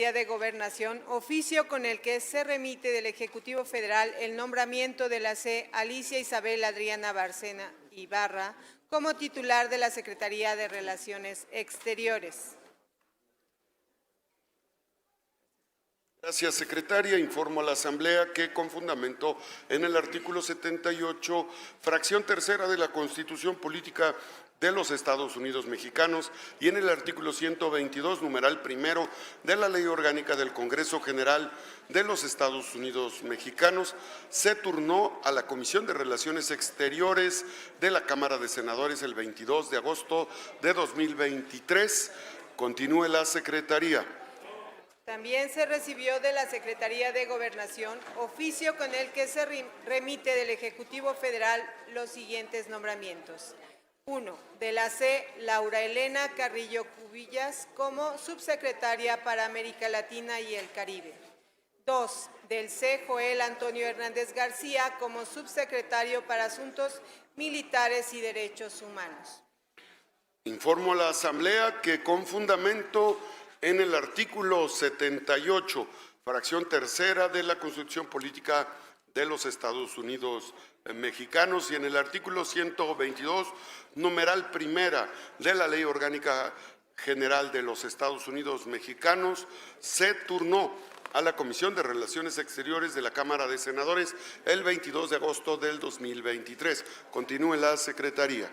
de Gobernación, oficio con el que se remite del Ejecutivo Federal el nombramiento de la C. Alicia Isabel Adriana Bárcena Ibarra como titular de la Secretaría de Relaciones Exteriores. Gracias, secretaria. Informo a la Asamblea que, con fundamento en el artículo 78, fracción tercera de la Constitución Política de los Estados Unidos Mexicanos y en el artículo 122, numeral primero de la Ley Orgánica del Congreso General de los Estados Unidos Mexicanos, se turnó a la Comisión de Relaciones Exteriores de la Cámara de Senadores el 22 de agosto de 2023. Continúe la secretaría. También se recibió de la Secretaría de Gobernación oficio con el que se remite del Ejecutivo Federal los siguientes nombramientos. 1. De la C. Laura Elena Carrillo Cubillas como subsecretaria para América Latina y el Caribe. 2. Del C. Joel Antonio Hernández García como subsecretario para Asuntos Militares y Derechos Humanos. Informo a la Asamblea que, con fundamento en el artículo 78, fracción tercera de la Constitución Política de los Estados Unidos Mexicanos y en el artículo 122, numeral primera de la Ley Orgánica General de los Estados Unidos Mexicanos, se turnó a la Comisión de Relaciones Exteriores de la Cámara de Senadores el 22 de agosto del 2023. Continúe la secretaría.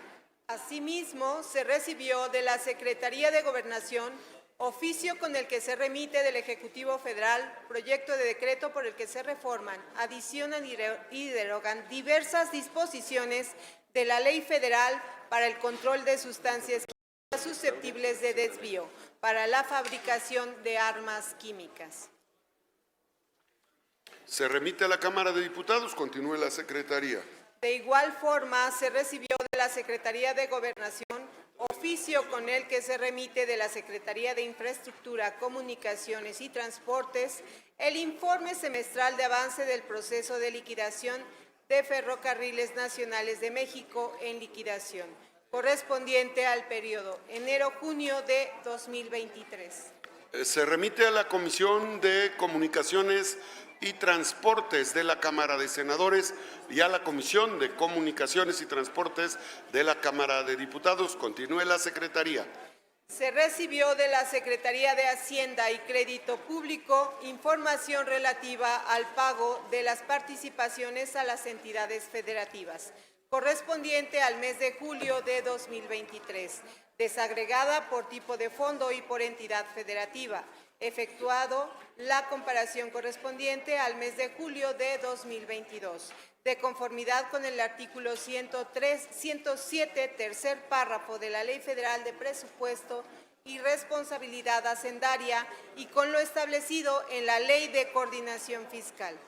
Asimismo, se recibió de la Secretaría de Gobernación oficio con el que se remite del Ejecutivo Federal proyecto de decreto por el que se reforman, adicionan y derogan diversas disposiciones de la Ley Federal para el control de sustancias químicas susceptibles de desvío para la fabricación de armas químicas. Se remite a la Cámara de Diputados. Continúe la secretaría. De igual forma, se recibió de la Secretaría de Gobernación oficio con el que se remite de la Secretaría de Infraestructura, Comunicaciones y Transportes el informe semestral de avance del proceso de liquidación de Ferrocarriles Nacionales de México en liquidación, correspondiente al periodo enero-junio de 2023. Se remite a la Comisión de Comunicaciones y Transportes de la Cámara de Senadores y a la Comisión de Comunicaciones y Transportes de la Cámara de Diputados. Continúe la secretaría. Se recibió de la Secretaría de Hacienda y Crédito Público información relativa al pago de las participaciones a las entidades federativas, correspondiente al mes de julio de 2023, desagregada por tipo de fondo y por entidad federativa, efectuado la comparación correspondiente al mes de julio de 2022, de conformidad con el artículo 107, tercer párrafo de la Ley Federal de Presupuesto y Responsabilidad Hacendaria y con lo establecido en la Ley de Coordinación Fiscal.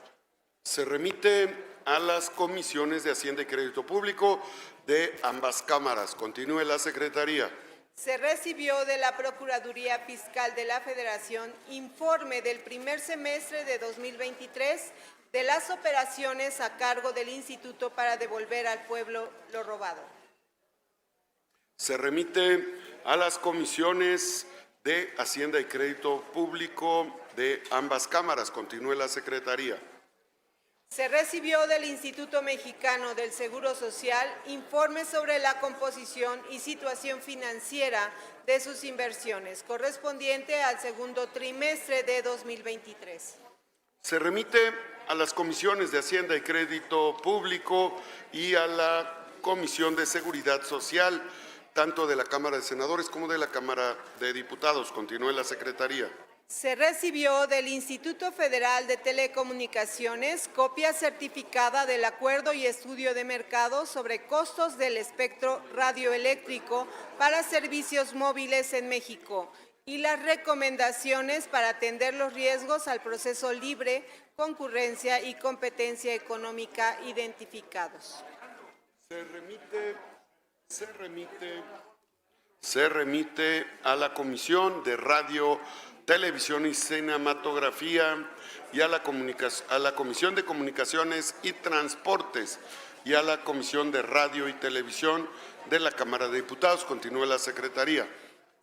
Se remite a las comisiones de Hacienda y Crédito Público de ambas cámaras. Continúe la secretaría. Se recibió de la Procuraduría Fiscal de la Federación informe del primer semestre de 2023 de las operaciones a cargo del Instituto para devolver al pueblo lo robado. Se remite a las comisiones de Hacienda y Crédito Público de ambas cámaras. Continúe la secretaría. Se recibió del Instituto Mexicano del Seguro Social informe sobre la composición y situación financiera de sus inversiones, correspondiente al segundo trimestre de 2023. Se remite a las comisiones de Hacienda y Crédito Público y a la Comisión de Seguridad Social, tanto de la Cámara de Senadores como de la Cámara de Diputados. Continúe la secretaría. Se recibió del Instituto Federal de Telecomunicaciones copia certificada del Acuerdo y Estudio de Mercado sobre costos del espectro radioeléctrico para servicios móviles en México y las recomendaciones para atender los riesgos al proceso libre, concurrencia y competencia económica identificados. Se remite a la Comisión de Radio, Televisión y Cinematografía y a la Comisión de Comunicaciones y Transportes y a la Comisión de Radio y Televisión de la Cámara de Diputados. Continúe la secretaría.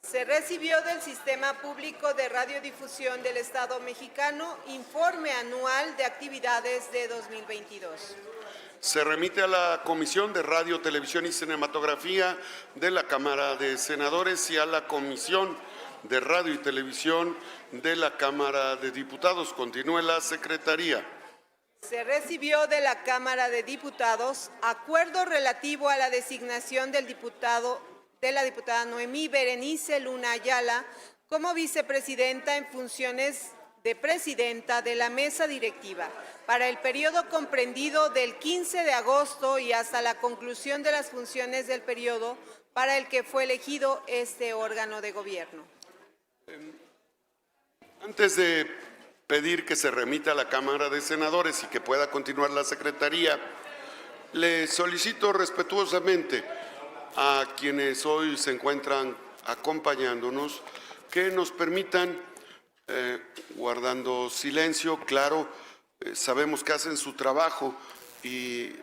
Se recibió del Sistema Público de Radiodifusión del Estado mexicano informe anual de actividades de 2022. Se remite a la Comisión de Radio, Televisión y Cinematografía de la Cámara de Senadores y a la Comisión de Radio y Televisión de la Cámara de Diputados. Continúe la Secretaría. Se recibió de la Cámara de Diputados acuerdo relativo a la designación de la diputada Noemí Berenice Luna Ayala como vicepresidenta en funciones de presidenta de la mesa directiva para el periodo comprendido del 15 de agosto y hasta la conclusión de las funciones del periodo para el que fue elegido este órgano de gobierno. Antes de pedir que se remita a la Cámara de Senadores y que pueda continuar la Secretaría, le solicito respetuosamente a quienes hoy se encuentran acompañándonos que nos permitan, guardando silencio, claro, sabemos que hacen su trabajo y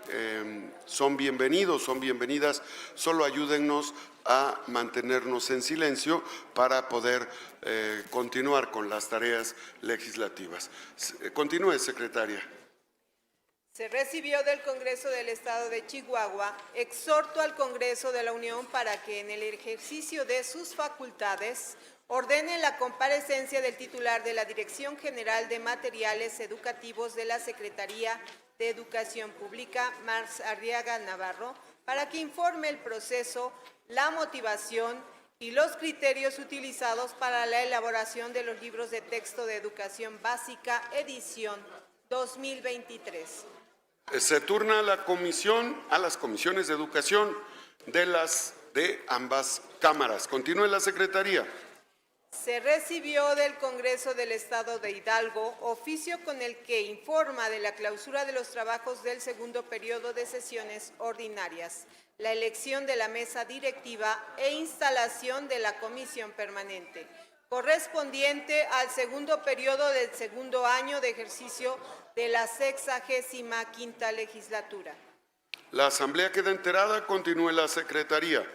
son bienvenidos, son bienvenidas, solo ayúdennos a mantenernos en silencio para poder continuar con las tareas legislativas. Continúe, secretaria. Se recibió del Congreso del Estado de Chihuahua exhorto al Congreso de la Unión para que en el ejercicio de sus facultades ordene la comparecencia del titular de la Dirección General de Materiales Educativos de la Secretaría de Educación Pública, Marx Arriaga Navarro, para que informe el proceso, la motivación y los criterios utilizados para la elaboración de los libros de texto de educación básica, edición 2023. Se turna la comisión a las comisiones de educación de ambas cámaras. Continúe la secretaría. Se recibió del Congreso del Estado de Hidalgo oficio con el que informa de la clausura de los trabajos del segundo periodo de sesiones ordinarias, la elección de la mesa directiva e instalación de la comisión permanente, correspondiente al segundo periodo del segundo año de ejercicio de la 65ª legislatura. La Asamblea queda enterada. Continúe la secretaría.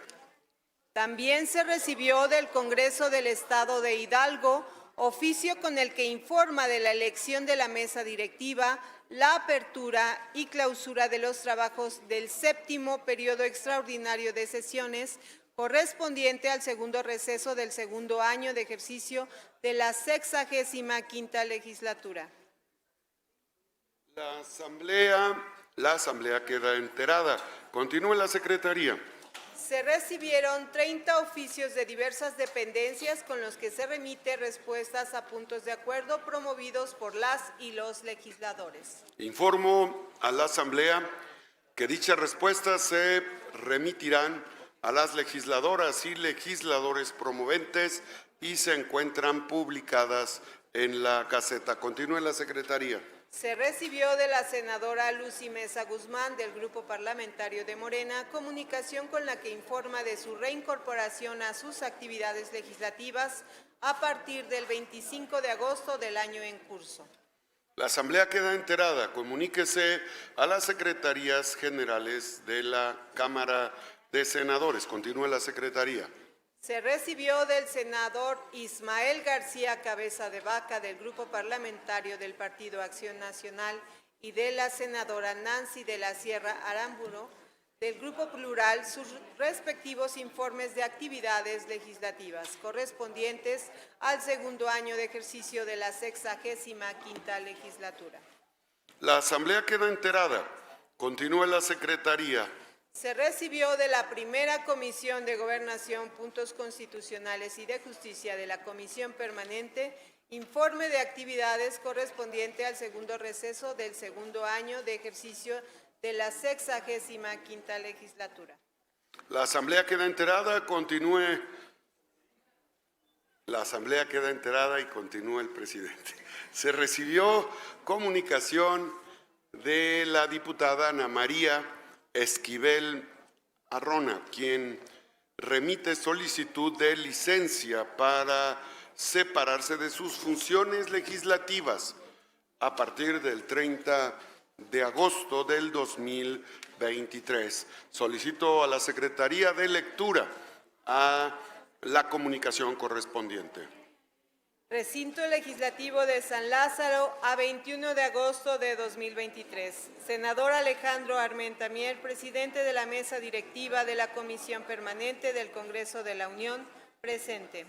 También se recibió del Congreso del Estado de Hidalgo oficio con el que informa de la elección de la mesa directiva, la apertura y clausura de los trabajos del séptimo periodo extraordinario de sesiones correspondiente al segundo receso del segundo año de ejercicio de la 65ª legislatura. La Asamblea queda enterada. Continúe la secretaría. Se recibieron 30 oficios de diversas dependencias con los que se remite respuestas a puntos de acuerdo promovidos por las y los legisladores. Informo a la Asamblea que dichas respuestas se remitirán a las legisladoras y legisladores promoventes y se encuentran publicadas en la Gaceta. Continúe la secretaría. Se recibió de la senadora Lucy Mesa Guzmán del Grupo Parlamentario de Morena comunicación con la que informa de su reincorporación a sus actividades legislativas a partir del 25 de agosto del año en curso. La Asamblea queda enterada. Comuníquese a las secretarías generales de la Cámara de Senadores. Continúe la secretaría. Se recibió del senador Ismael García Cabeza de Vaca del Grupo Parlamentario del Partido Acción Nacional y de la senadora Nancy de la Sierra Aramburu del Grupo Plural sus respectivos informes de actividades legislativas correspondientes al segundo año de ejercicio de la 65ª legislatura. La Asamblea queda enterada. Continúe la secretaría. Se recibió de la primera Comisión de Gobernación, Puntos Constitucionales y de Justicia de la Comisión Permanente, informe de actividades correspondiente al segundo receso del segundo año de ejercicio de la 65ª legislatura. La Asamblea queda enterada. Continúe. La Asamblea queda enterada y continúa el presidente. Se recibió comunicación de la diputada Ana María Esquivel Arrona, quien remite solicitud de licencia para separarse de sus funciones legislativas a partir del 30 de agosto del 2023. Solicito a la Secretaría de Lectura a la comunicación correspondiente. Recinto Legislativo de San Lázaro, a 21 de agosto de 2023. Senador Alejandro Armenta Mier, presidente de la Mesa Directiva de la Comisión Permanente del Congreso de la Unión, presente.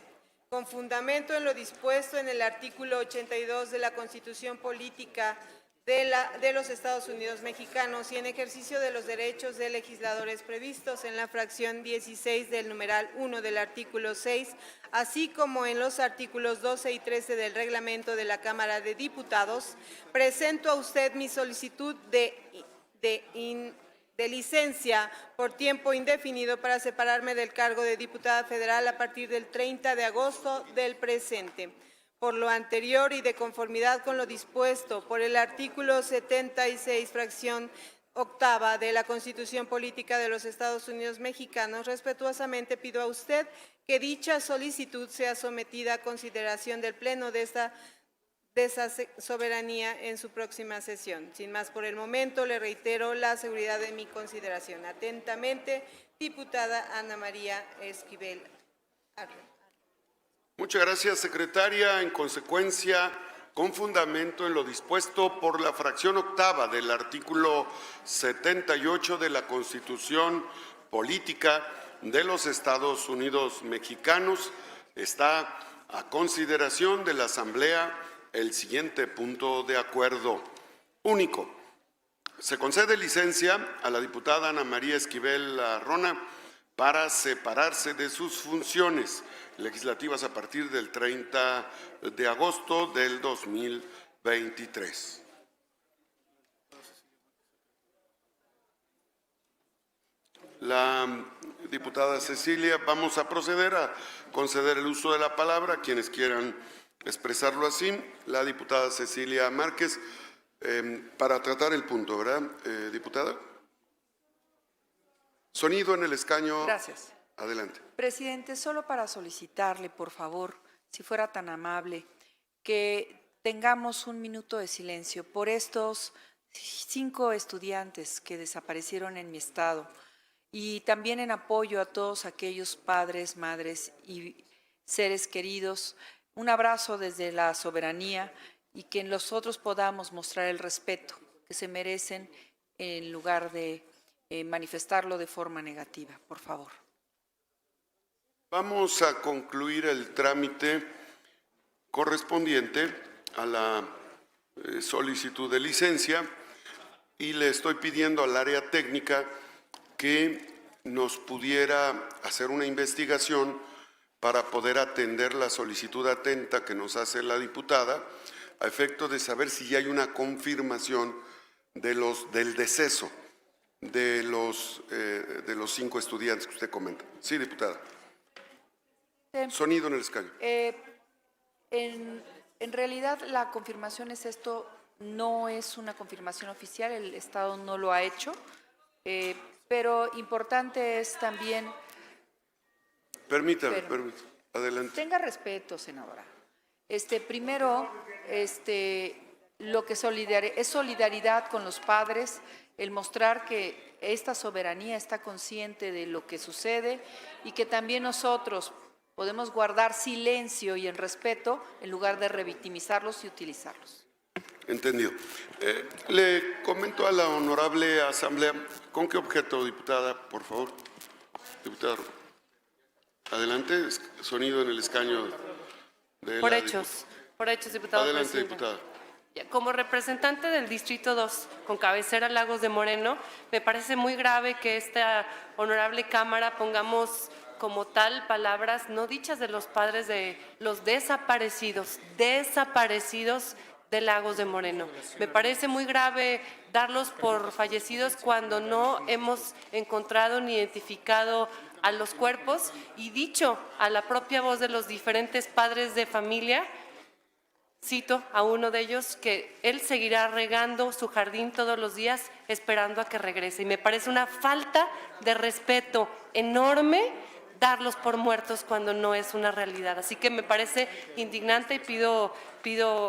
Con fundamento en lo dispuesto en el artículo 82 de la Constitución Política de los Estados Unidos Mexicanos y en ejercicio de los derechos de legisladores previstos en la fracción 16 del numeral 1 del artículo 6, así como en los artículos 12 y 13 del reglamento de la Cámara de Diputados, presento a usted mi solicitud de licencia por tiempo indefinido para separarme del cargo de diputada federal a partir del 30 de agosto del presente. Por lo anterior y de conformidad con lo dispuesto por el artículo 76, fracción octava de la Constitución Política de los Estados Unidos Mexicanos, respetuosamente pido a usted que dicha solicitud sea sometida a consideración del Pleno de esa soberanía en su próxima sesión. Sin más por el momento, le reitero la seguridad de mi consideración. Atentamente, diputada Ana María Esquivel Arre. Muchas gracias, secretaria. En consecuencia, con fundamento en lo dispuesto por la fracción octava del artículo 78 de la Constitución Política de los Estados Unidos Mexicanos, está a consideración de la Asamblea el siguiente punto de acuerdo. Único. Se concede licencia a la diputada Ana María Esquivel Arrona para separarse de sus funciones legislativas a partir del 30 de agosto del 2023. La diputada Cecilia, vamos a proceder a conceder el uso de la palabra a quienes quieran expresarlo así. La diputada Cecilia Márquez, para tratar el punto, ¿verdad, diputada? Sonido en el escaño. Gracias. Adelante. Presidente, solo para solicitarle, por favor, si fuera tan amable, que tengamos un minuto de silencio por estos 5 estudiantes que desaparecieron en mi estado y también en apoyo a todos aquellos padres, madres y seres queridos. Un abrazo desde la soberanía y que nosotros podamos mostrar el respeto que se merecen en lugar de manifestarlo de forma negativa, por favor. Vamos a concluir el trámite correspondiente a la solicitud de licencia y le estoy pidiendo al área técnica que nos pudiera hacer una investigación para poder atender la solicitud atenta que nos hace la diputada a efecto de saber si ya hay una confirmación del deceso de los 5 estudiantes que usted comenta. Sí, diputada. Sonido en el escaño. En realidad la confirmación es esto, no es una confirmación oficial, el Estado no lo ha hecho, pero importante es también… Permítame, adelante. Tenga respeto, senadora. Primero, lo que es solidaridad con los padres, el mostrar que esta soberanía está consciente de lo que sucede y que también nosotros podemos guardar silencio y en respeto en lugar de revictimizarlos y utilizarlos. Entendido. Le comento a la honorable asamblea, ¿con qué objeto, diputada, por favor? Diputada, adelante, sonido en el escaño. Por hechos, diputado. Adelante, presidente. diputada. Como representante del Distrito 2, con cabecera Lagos de Moreno, me parece muy grave que esta honorable Cámara pongamos como tal palabras no dichas de los padres de los desaparecidos de Lagos de Moreno. Me parece muy grave darlos por fallecidos cuando no hemos encontrado ni identificado a los cuerpos y dicho a la propia voz de los diferentes padres de familia. Cito a uno de ellos que él seguirá regando su jardín todos los días esperando a que regrese. Y me parece una falta de respeto enorme darlos por muertos cuando no es una realidad. Así que me parece indignante y pido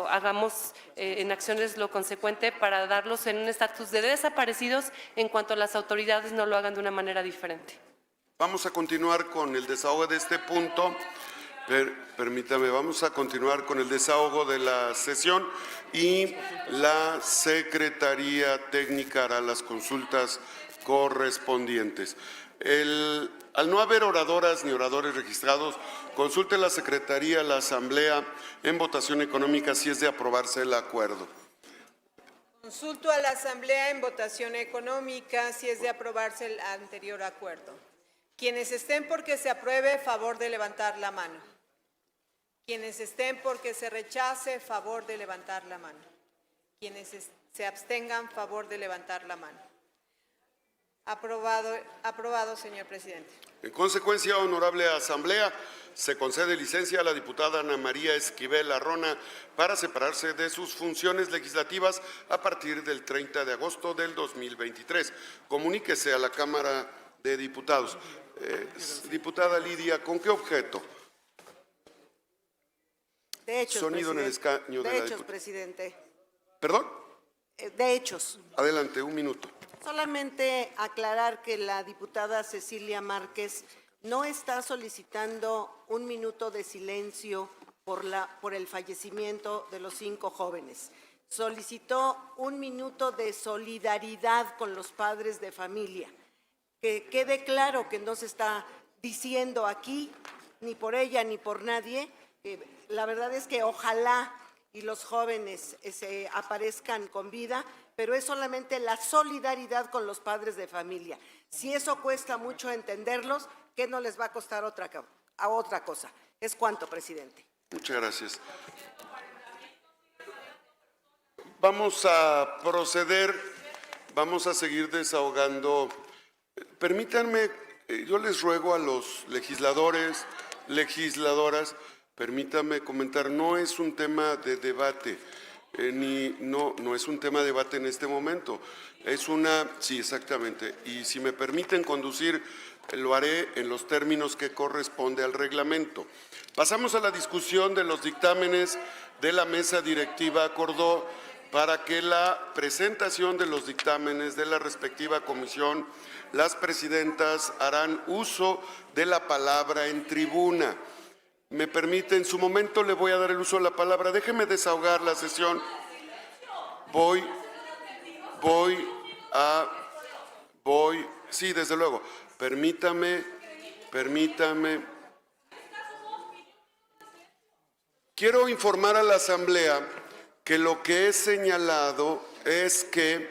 hagamos en acciones lo consecuente para darlos en un estatus de desaparecidos en cuanto las autoridades no lo hagan de una manera diferente. Vamos a continuar con el desahogo de este punto. Permítame, vamos a continuar con el desahogo de la sesión y la Secretaría Técnica hará las consultas correspondientes. Al no haber oradoras ni oradores registrados, consulte la Secretaría, la Asamblea en votación económica si es de aprobarse el acuerdo. Consulto a la Asamblea en votación económica si es de aprobarse el anterior acuerdo. Quienes estén porque se apruebe, favor de levantar la mano. Quienes estén porque se rechace, favor de levantar la mano. Quienes se abstengan, favor de levantar la mano. Aprobado, señor presidente. En consecuencia, honorable Asamblea, se concede licencia a la diputada Ana María Esquivel Arrona para separarse de sus funciones legislativas a partir del 30 de agosto del 2023. Comuníquese a la Cámara de Diputados. Diputada Lidia, ¿con qué objeto? De hechos, Sonido en el escaño de la hechos, diputada. presidente. ¿Perdón? De hechos. Adelante, un minuto. Solamente aclarar que la diputada Cecilia Márquez no está solicitando un minuto de silencio por el fallecimiento de los 5 jóvenes. Solicitó un minuto de solidaridad con los padres de familia. Que quede claro que no se está diciendo aquí, ni por ella ni por nadie. La verdad es que ojalá y los jóvenes se aparezcan con vida, pero es solamente la solidaridad con los padres de familia. Si eso cuesta mucho entenderlos, ¿qué no les va a costar otra cosa? Es cuanto, presidente. Muchas gracias. Vamos a proceder, vamos a seguir desahogando. Permítanme, yo les ruego a los legisladores, legisladoras, permítanme comentar, no es un tema de debate. No es un tema de debate en este momento, sí, exactamente, y si me permiten conducir, lo haré en los términos que corresponde al reglamento. Pasamos a la discusión de los dictámenes de la mesa directiva. Acordó para que la presentación de los dictámenes de la respectiva comisión, las presidentas harán uso de la palabra en tribuna. Me permite, en su momento le voy a dar el uso de la palabra. Déjeme desahogar la sesión. Sí, desde luego. Permítame. Quiero informar a la Asamblea que lo que he señalado es que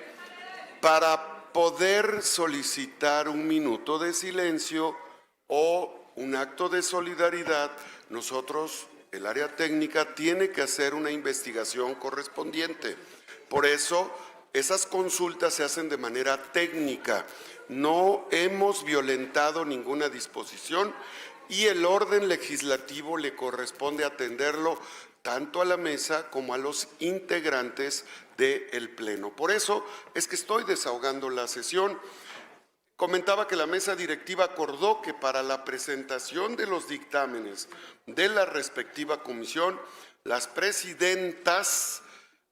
para poder solicitar un minuto de silencio o un acto de solidaridad, nosotros, el área técnica, tiene que hacer una investigación correspondiente. Por eso, esas consultas se hacen de manera técnica. No hemos violentado ninguna disposición y el orden legislativo le corresponde atenderlo tanto a la mesa como a los integrantes del Pleno. Por eso es que estoy desahogando la sesión. Comentaba que la mesa directiva acordó que para la presentación de los dictámenes de la respectiva comisión, las presidentas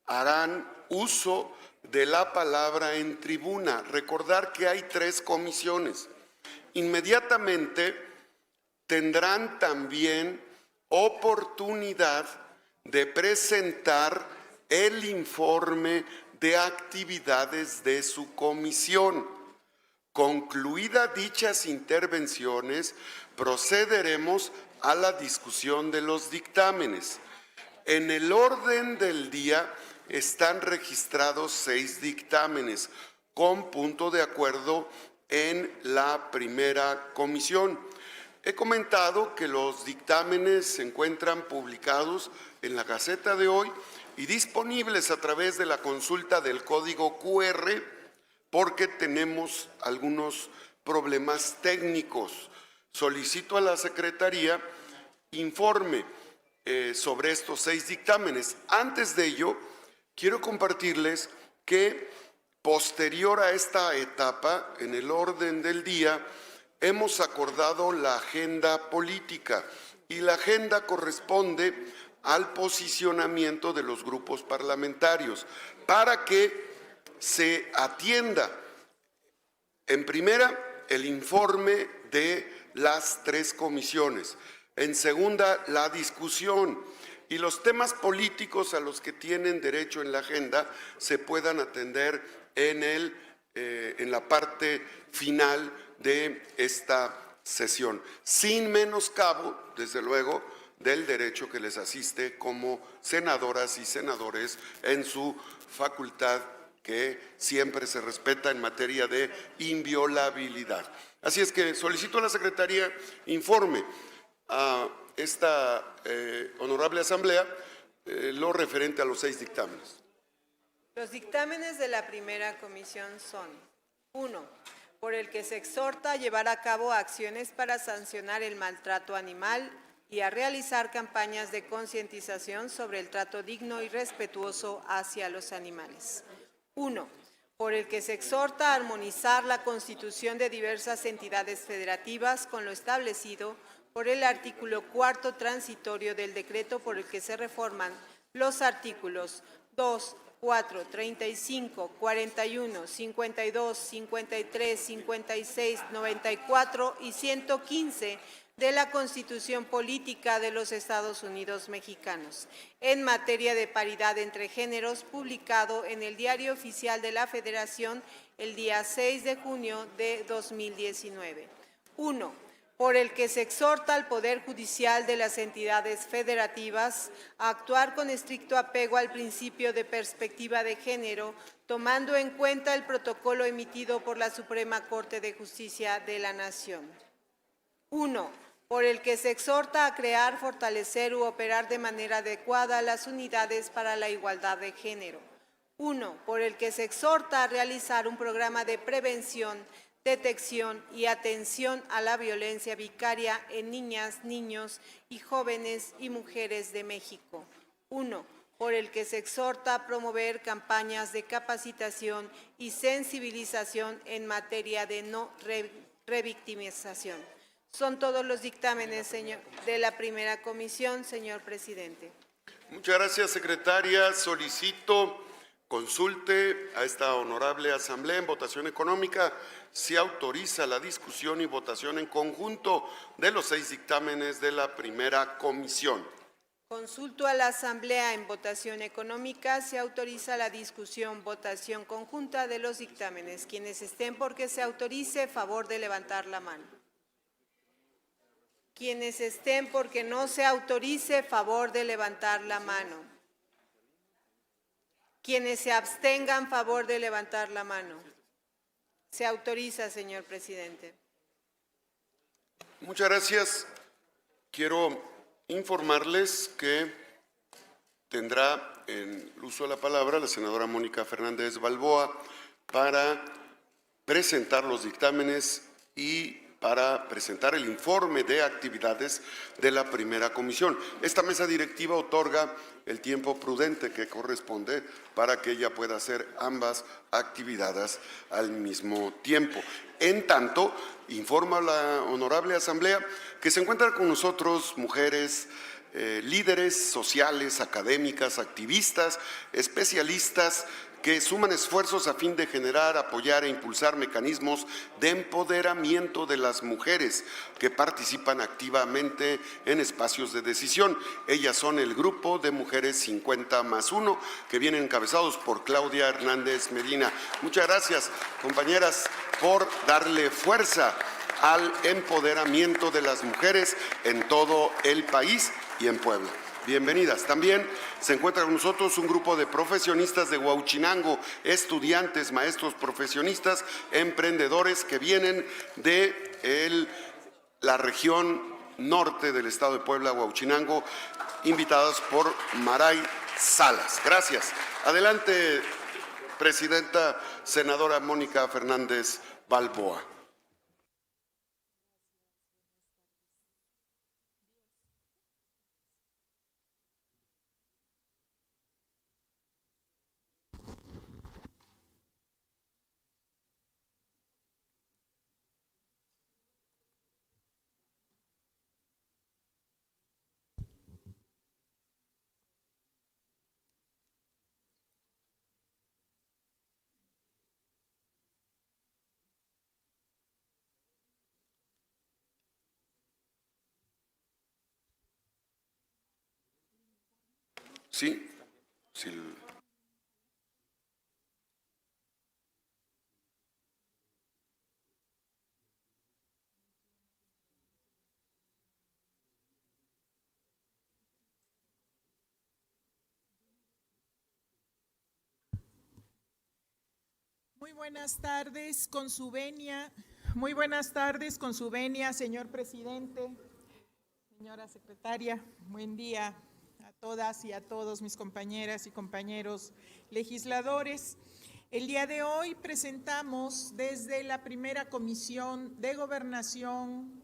harán uso de la palabra en tribuna. Recordar que hay 3 comisiones. Inmediatamente tendrán también oportunidad de presentar el informe de actividades de su comisión. Concluidas dichas intervenciones, procederemos a la discusión de los dictámenes. En el orden del día están registrados 6 dictámenes con punto de acuerdo en la primera comisión. He comentado que los dictámenes se encuentran publicados en la Gaceta de hoy y disponibles a través de la consulta del código QR, porque tenemos algunos problemas técnicos. Solicito a la Secretaría informe sobre estos 6 dictámenes. Antes de ello, quiero compartirles que posterior a esta etapa, en el orden del día, hemos acordado la agenda política y la agenda corresponde al posicionamiento de los grupos parlamentarios para que se atienda en primera el informe de las 3 comisiones. En segunda, la discusión y los temas políticos a los que tienen derecho en la agenda se puedan atender en la parte final de esta sesión, sin menoscabo, desde luego, del derecho que les asiste como senadoras y senadores en su facultad que siempre se respeta en materia de inviolabilidad. Así es que solicito a la Secretaría informe a esta honorable asamblea lo referente a los 6 dictámenes. Los dictámenes de la primera comisión son: 1. Por el que se exhorta a llevar a cabo acciones para sancionar el maltrato animal y a realizar campañas de concientización sobre el trato digno y respetuoso hacia los animales. 1. Por el que se exhorta a armonizar la constitución de diversas entidades federativas con lo establecido por el artículo 4º transitorio del decreto por el que se reforman los artículos 2, 4, 35, 41, 52, 53, 56, 94 y 115 de la Constitución Política de los Estados Unidos Mexicanos en materia de paridad entre géneros, publicado en el Diario Oficial de la Federación el día 6 de junio de 2019. 1. Por el que se exhorta al Poder Judicial de las entidades federativas a actuar con estricto apego al principio de perspectiva de género, tomando en cuenta el protocolo emitido por la Suprema Corte de Justicia de la Nación. 1. Por el que se exhorta a crear, fortalecer u operar de manera adecuada las unidades para la igualdad de género. 1. Por el que se exhorta a realizar un programa de prevención, detección y atención a la violencia vicaria en niñas, niños y jóvenes y mujeres de México. 1. Por el que se exhorta a promover campañas de capacitación y sensibilización en materia de no revictimización. Son todos los dictámenes, señor, de la primera comisión, señor presidente. Muchas gracias, secretaria. Solicito consulte a esta honorable asamblea en votación económica si autoriza la discusión y votación en conjunto de los 6 dictámenes de la primera comisión. Consulto a la asamblea en votación económica si autoriza la discusión, votación conjunta de los dictámenes. Quienes estén porque se autorice, favor de levantar la mano. Quienes estén porque no se autorice, favor de levantar la mano. Quienes se abstengan, favor de levantar la mano. Se autoriza, señor presidente. Muchas gracias. Quiero informarles que tendrá en el uso de la palabra la senadora Mónica Fernández Balboa para presentar los dictámenes y para presentar el informe de actividades de la primera comisión. Esta mesa directiva otorga el tiempo prudente que corresponde para que ella pueda hacer ambas actividades al mismo tiempo. En tanto, informa a la honorable asamblea que se encuentran con nosotros mujeres, líderes sociales, académicas, activistas, especialistas que suman esfuerzos a fin de generar, apoyar e impulsar mecanismos de empoderamiento de las mujeres que participan activamente en espacios de decisión. Ellas son el grupo de Mujeres 50+1, que vienen encabezados por Claudia Hernández Medina. Muchas gracias, compañeras, por darle fuerza al empoderamiento de las mujeres en todo el país y en Puebla. Bienvenidas. También se encuentra con nosotros un grupo de profesionistas de Huauchinango, estudiantes, maestros profesionistas, emprendedores que vienen de la región norte del estado de Puebla, Huauchinango, invitadas por Maray Salas. Gracias. Adelante, presidenta senadora Mónica Fernández Balboa. Sí. Sí. Muy buenas tardes, con su venia. Muy buenas tardes, con su venia, señor presidente, señora secretaria. Buen día a todas y a todos mis compañeras y compañeros legisladores. El día de hoy presentamos desde la primera Comisión de Gobernación,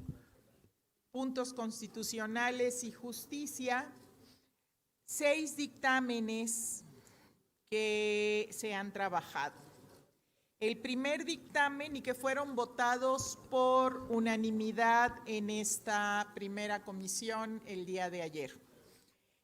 Puntos Constitucionales y Justicia, 6 dictámenes que se han trabajado. El primer dictamen y que fueron votados por unanimidad en esta primera comisión el día de ayer.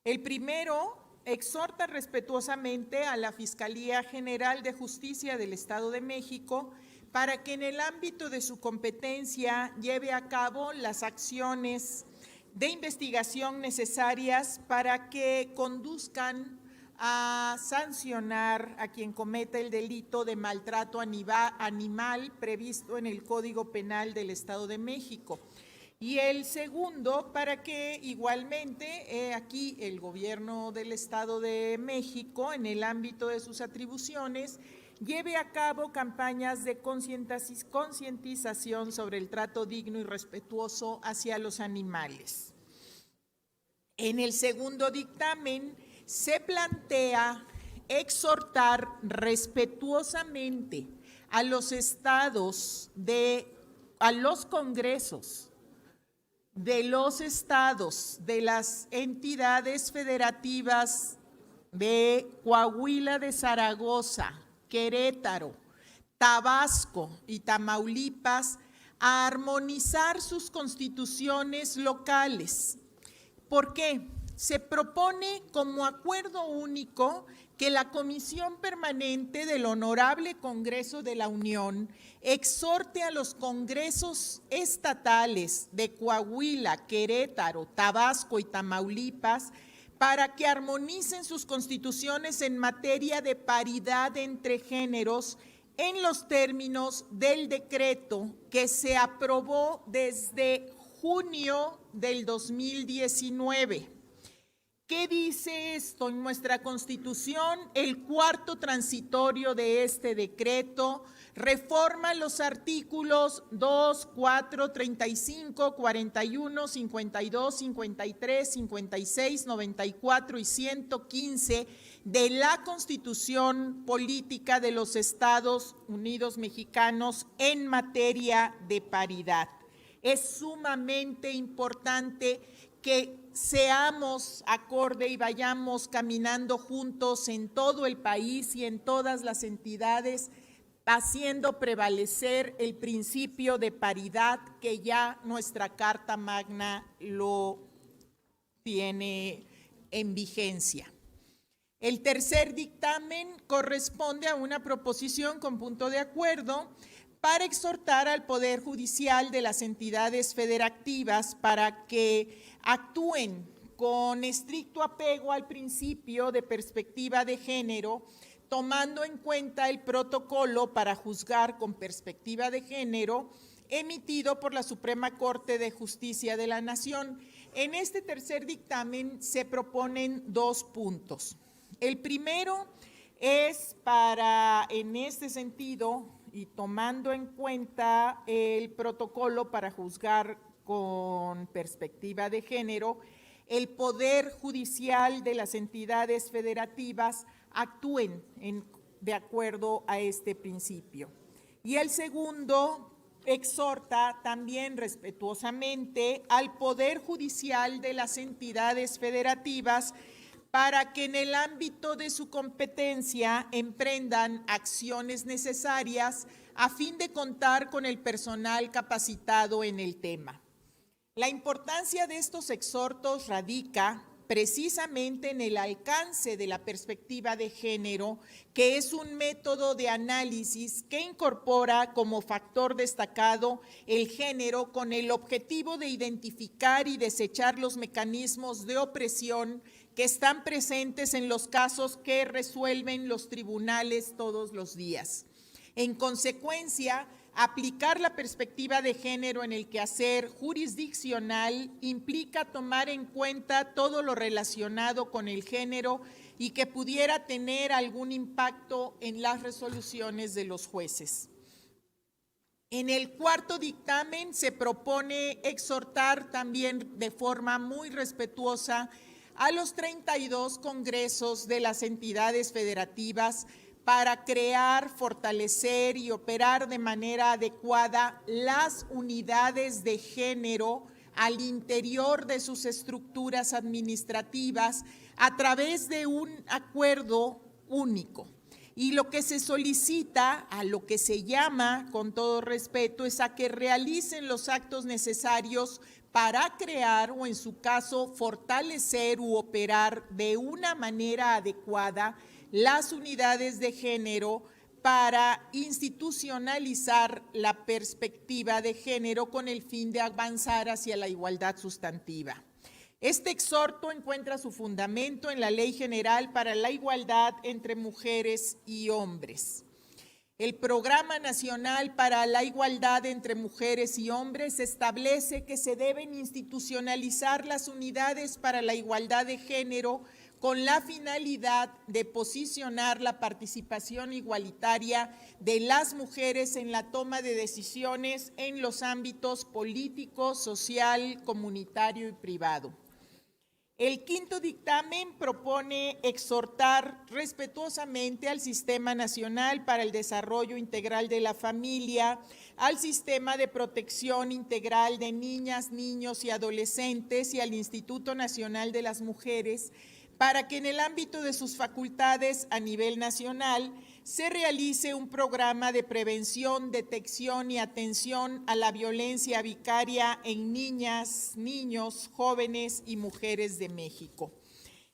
El primero exhorta respetuosamente a la Fiscalía General de Justicia del Estado de México para que en el ámbito de su competencia lleve a cabo las acciones de investigación necesarias para que conduzcan a sancionar a quien cometa el delito de maltrato animal previsto en el Código Penal del Estado de México. Y el segundo, para que igualmente aquí el gobierno del Estado de México, en el ámbito de sus atribuciones, lleve a cabo campañas de concientización sobre el trato digno y respetuoso hacia los animales. En el segundo dictamen se plantea exhortar respetuosamente a los estados, a los congresos de los estados, de las entidades federativas de Coahuila de Zaragoza, Querétaro, Tabasco y Tamaulipas a armonizar sus constituciones locales. ¿Por qué? Se propone como acuerdo único que la Comisión Permanente del Honorable Congreso de la Unión exhorte a los congresos estatales de Coahuila, Querétaro, Tabasco y Tamaulipas para que armonicen sus constituciones en materia de paridad entre géneros en los términos del decreto que se aprobó desde junio del 2019. ¿Qué dice esto en nuestra Constitución? El cuarto transitorio de este decreto reforma los artículos 2, 4, 35, 41, 52, 53, 56, 94 y 115 de la Constitución Política de los Estados Unidos Mexicanos en materia de paridad. Es sumamente importante que seamos acorde y vayamos caminando juntos en todo el país y en todas las entidades, haciendo prevalecer el principio de paridad que ya nuestra Carta Magna lo tiene en vigencia. El tercer dictamen corresponde a una proposición con punto de acuerdo para exhortar al Poder Judicial de las entidades federativas para que actúen con estricto apego al principio de perspectiva de género, tomando en cuenta el protocolo para juzgar con perspectiva de género emitido por la Suprema Corte de Justicia de la Nación. En este tercer dictamen se proponen 2 puntos. El primero es para, en este sentido, y tomando en cuenta el protocolo para juzgar con perspectiva de género, el Poder Judicial de las entidades federativas actúen de acuerdo a este principio. Y el segundo exhorta también respetuosamente al Poder Judicial de las entidades federativas para que en el ámbito de su competencia emprendan acciones necesarias a fin de contar con el personal capacitado en el tema. La importancia de estos exhortos radica precisamente en el alcance de la perspectiva de género, que es un método de análisis que incorpora como factor destacado el género con el objetivo de identificar y desechar los mecanismos de opresión que están presentes en los casos que resuelven los tribunales todos los días. En consecuencia, aplicar la perspectiva de género en el quehacer jurisdiccional implica tomar en cuenta todo lo relacionado con el género y que pudiera tener algún impacto en las resoluciones de los jueces. En el cuarto dictamen se propone exhortar también de forma muy respetuosa a los 32 congresos de las entidades federativas para crear, fortalecer y operar de manera adecuada las unidades de género al interior de sus estructuras administrativas a través de un acuerdo único. Y lo que se solicita, a lo que se llama, con todo respeto, es a que realicen los actos necesarios para crear o, en su caso, fortalecer u operar de una manera adecuada las unidades de género para institucionalizar la perspectiva de género con el fin de avanzar hacia la igualdad sustantiva. Este exhorto encuentra su fundamento en la Ley General para la Igualdad entre Mujeres y Hombres. El Programa Nacional para la Igualdad entre Mujeres y Hombres establece que se deben institucionalizar las unidades para la igualdad de género con la finalidad de posicionar la participación igualitaria de las mujeres en la toma de decisiones en los ámbitos político, social, comunitario y privado. El quinto dictamen propone exhortar respetuosamente al Sistema Nacional para el Desarrollo Integral de la Familia, al Sistema de Protección Integral de Niñas, Niños y Adolescentes y al Instituto Nacional de las Mujeres para que en el ámbito de sus facultades a nivel nacional se realice un programa de prevención, detección y atención a la violencia vicaria en niñas, niños, jóvenes y mujeres de México.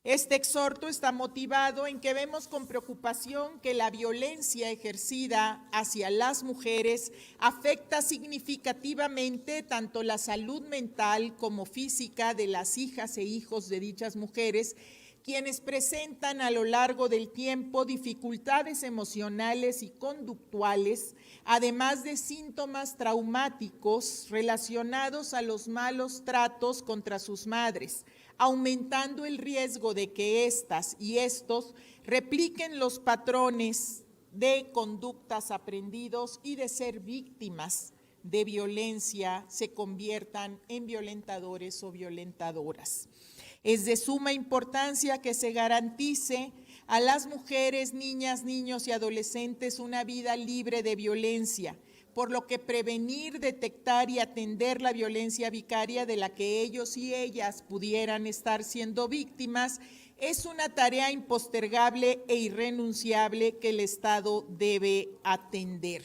Este exhorto está motivado en que vemos con preocupación que la violencia ejercida hacia las mujeres afecta significativamente tanto la salud mental como física de las hijas e hijos de dichas mujeres, quienes presentan a lo largo del tiempo dificultades emocionales y conductuales, además de síntomas traumáticos relacionados a los malos tratos contra sus madres, aumentando el riesgo de que éstas y estos repliquen los patrones de conductas aprendidos y de ser víctimas de violencia se conviertan en violentadores o violentadoras. Es de suma importancia que se garantice a las mujeres, niñas, niños y adolescentes una vida libre de violencia, por lo que prevenir, detectar y atender la violencia vicaria de la que ellos y ellas pudieran estar siendo víctimas es una tarea impostergable e irrenunciable que el Estado debe atender.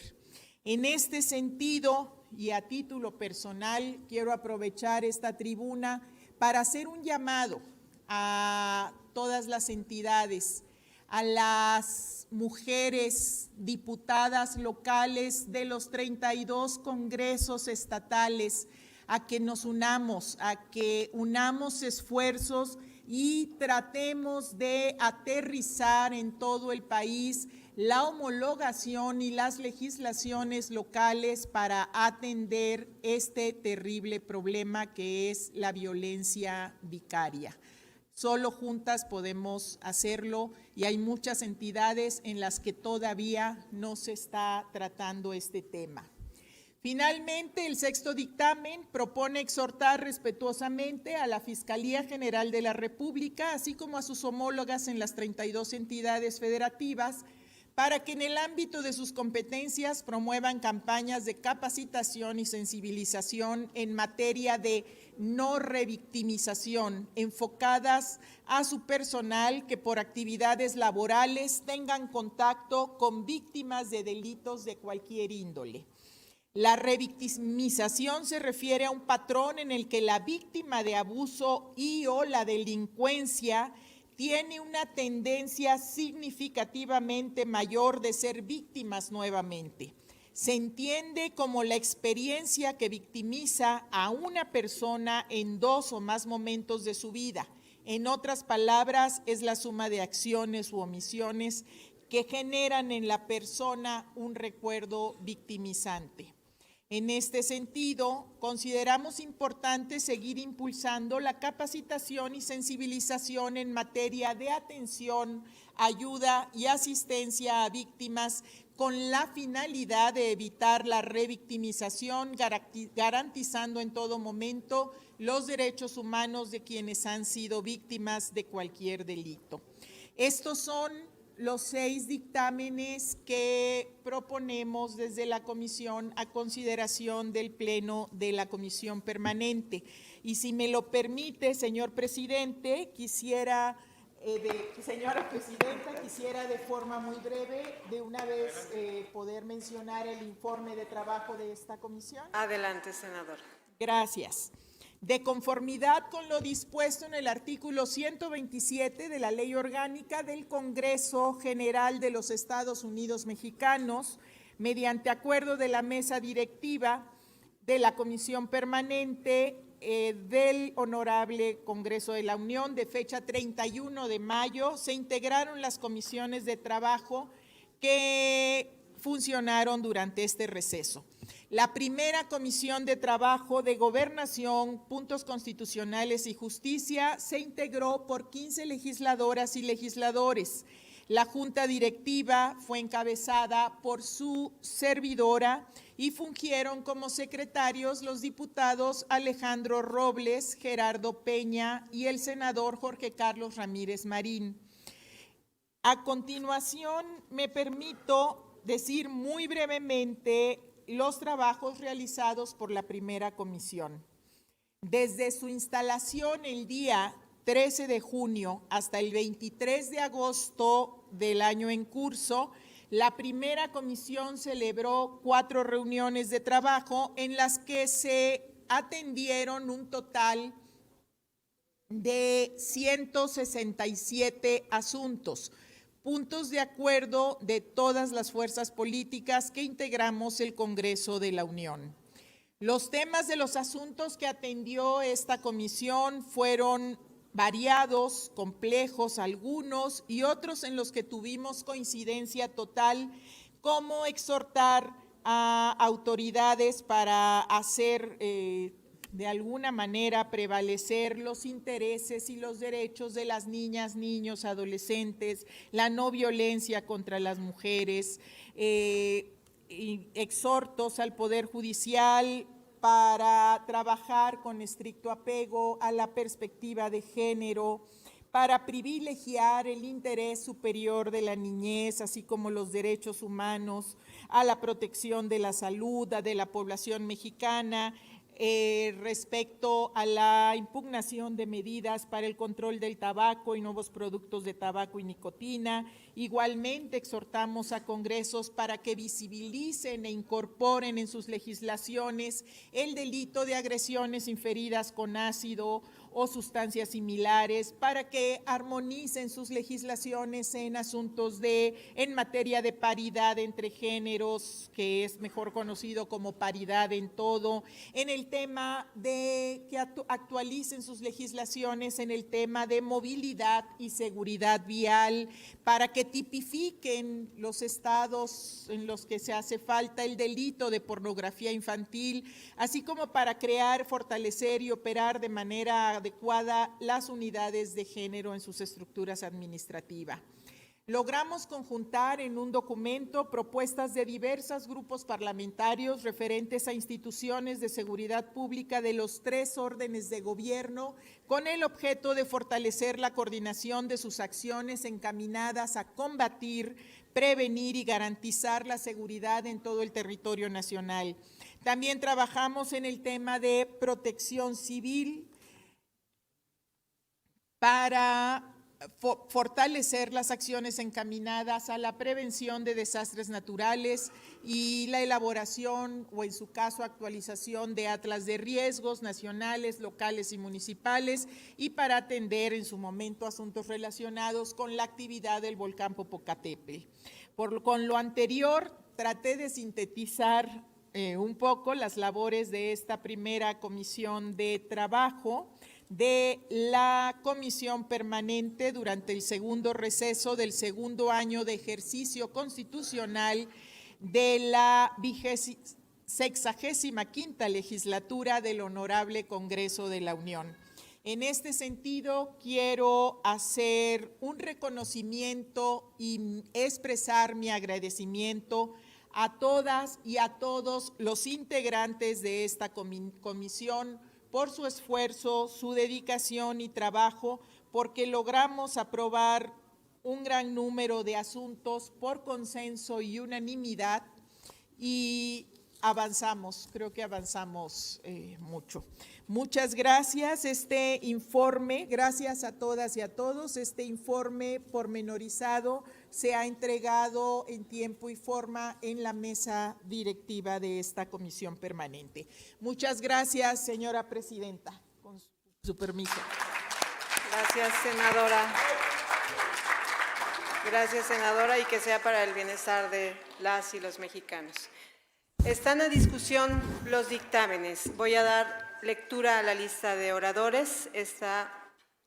En este sentido, y a título personal, quiero aprovechar esta tribuna para hacer un llamado a todas las entidades, a las mujeres diputadas locales de los 32 congresos estatales, a que nos unamos, a que unamos esfuerzos y tratemos de aterrizar en todo el país la homologación y las legislaciones locales para atender este terrible problema que es la violencia vicaria. Solo juntas podemos hacerlo y hay muchas entidades en las que todavía no se está tratando este tema. Finalmente, el sexto dictamen propone exhortar respetuosamente a la Fiscalía General de la República, así como a sus homólogas en las 32 entidades federativas, para que en el ámbito de sus competencias promuevan campañas de capacitación y sensibilización en materia de no revictimización, enfocadas a su personal que por actividades laborales tengan contacto con víctimas de delitos de cualquier índole. La revictimización se refiere a un patrón en el que la víctima de abuso y o la delincuencia tiene una tendencia significativamente mayor de ser víctimas nuevamente. Se entiende como la experiencia que victimiza a una persona en dos o más momentos de su vida, En otras palabras, es la suma de acciones u omisiones que generan en la persona un recuerdo victimizante. En este sentido, consideramos importante seguir impulsando la capacitación y sensibilización en materia de atención, ayuda y asistencia a víctimas con la finalidad de evitar la revictimización, garantizando en todo momento los derechos humanos de quienes han sido víctimas de cualquier delito. Estos son los 6 dictámenes que proponemos desde la comisión a consideración del Pleno de la Comisión Permanente. Y si me lo permite, señor presidente, señora presidenta, quisiera de forma muy breve, de una vez, poder mencionar el informe de trabajo de esta comisión. Adelante, senadora. Gracias. De conformidad con lo dispuesto en el artículo 127 de la Ley Orgánica del Congreso General de los Estados Unidos Mexicanos, mediante acuerdo de la mesa directiva de la Comisión Permanente del Honorable Congreso de la Unión, de fecha 31 de mayo, se integraron las comisiones de trabajo que funcionaron durante este receso. La primera Comisión de Trabajo de Gobernación, Puntos Constitucionales y Justicia se integró por 15 legisladoras y legisladores. La Junta Directiva fue encabezada por su servidora y fungieron como secretarios los diputados Alejandro Robles, Gerardo Peña y el senador Jorge Carlos Ramírez Marín. A continuación, me permito decir muy brevemente los trabajos realizados por la primera comisión. Desde su instalación el día 13 de junio hasta el 23 de agosto del año en curso, la primera comisión celebró 4 reuniones de trabajo en las que se atendieron un total de 167 asuntos, puntos de acuerdo de todas las fuerzas políticas que integramos el Congreso de la Unión. Los temas de los asuntos que atendió esta comisión fueron variados, complejos algunos y otros en los que tuvimos coincidencia total, como exhortar a autoridades para hacer de alguna manera prevalecer los intereses y los derechos de las niñas, niños, adolescentes, la no violencia contra las mujeres, y exhortos al Poder Judicial para trabajar con estricto apego a la perspectiva de género, para privilegiar el interés superior de la niñez, así como los derechos humanos, a la protección de la salud de la población mexicana, respecto a la impugnación de medidas para el control del tabaco y nuevos productos de tabaco y nicotina. Igualmente exhortamos a congresos para que visibilicen e incorporen en sus legislaciones el delito de agresiones inferidas con ácido o sustancias similares, para que armonicen sus legislaciones en asuntos en materia de paridad entre géneros, que es mejor conocido como paridad en todo, en el tema de que actualicen sus legislaciones en el tema de movilidad y seguridad vial, para que tipifiquen los estados en los que se hace falta el delito de pornografía infantil, así como para crear, fortalecer y operar de manera adecuada las unidades de género en sus estructuras administrativas. Logramos conjuntar en un documento propuestas de diversos grupos parlamentarios referentes a instituciones de seguridad pública de los 3 órdenes de gobierno, con el objeto de fortalecer la coordinación de sus acciones encaminadas a combatir, prevenir y garantizar la seguridad en todo el territorio nacional. También trabajamos en el tema de protección civil para fortalecer las acciones encaminadas a la prevención de desastres naturales y la elaboración o en su caso actualización de atlas de riesgos nacionales, locales y municipales, y para atender en su momento asuntos relacionados con la actividad del volcán Popocatépetl. Con lo anterior traté de sintetizar un poco las labores de esta primera comisión de trabajo, de la Comisión Permanente durante el segundo receso del segundo año de ejercicio constitucional de la 65ª legislatura del Honorable Congreso de la Unión. En este sentido, quiero hacer un reconocimiento y expresar mi agradecimiento a todas y a todos los integrantes de esta comisión por su esfuerzo, su dedicación y trabajo, porque logramos aprobar un gran número de asuntos por consenso y unanimidad y avanzamos, creo que avanzamos mucho. Muchas gracias. Este informe, gracias a todas y a todos, este informe pormenorizado se ha entregado en tiempo y forma en la mesa directiva de esta comisión permanente. Muchas gracias, señora presidenta, con su permiso. Gracias, senadora. Gracias, senadora, y que sea para el bienestar de las y los mexicanos. Están a discusión los dictámenes. Voy a dar lectura a la lista de oradores. Está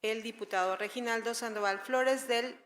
el diputado Reginaldo Sandoval Flores del